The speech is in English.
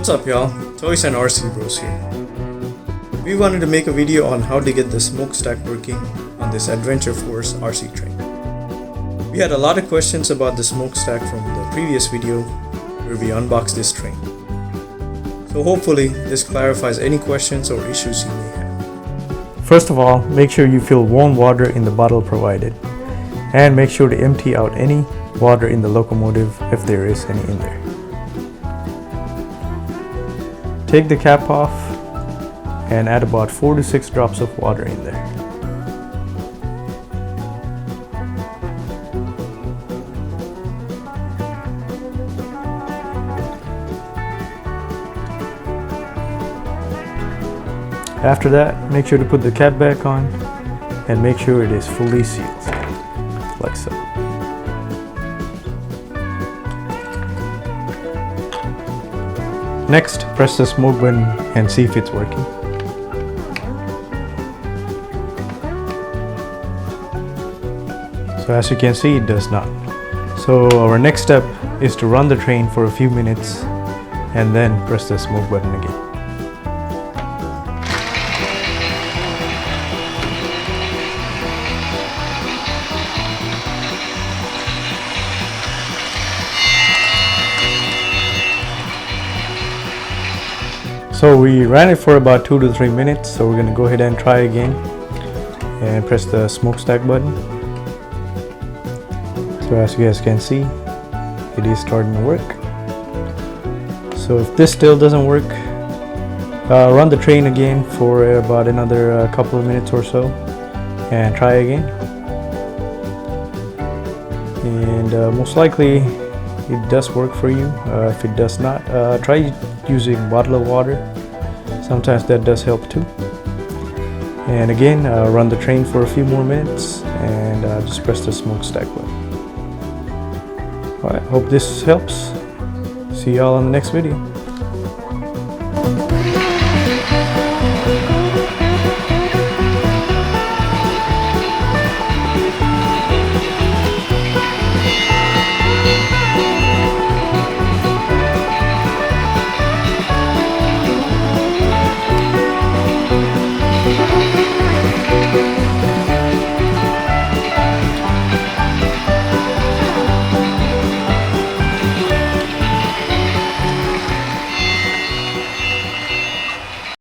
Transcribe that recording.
What's up y'all, Toys.rcbros here. We wanted to make a video on how to get the smokestack working on this Adventure Force RC train. We had a lot of questions about the smokestack from the previous video where we unboxed this train. So hopefully this clarifies any questions or issues you may have. First of all, make sure you fill warm water in the bottle provided, and make sure to empty out any water in the locomotive if there is any in there. Take the cap off and add about 4 to 6 drops of water in there. After that, make sure to put the cap back on and make sure it is fully sealed, like so. Next, press the smoke button and see if it's working. So as you can see, it does not. So our next step is to run the train for a few minutes and then press the smoke button again. So we ran it for about 2 to 3 minutes, so we're going to go ahead and try again and press the smokestack button. So as you guys can see, it is starting to work. So if this still doesn't work, run the train again for about another couple of minutes or so and try again. And most likely it does work for you. If it does not, try using a bottle of water. Sometimes that does help too. And again, run the train for a few more minutes and just press the smokestack button. Alright, hope this helps. See y'all in the next video.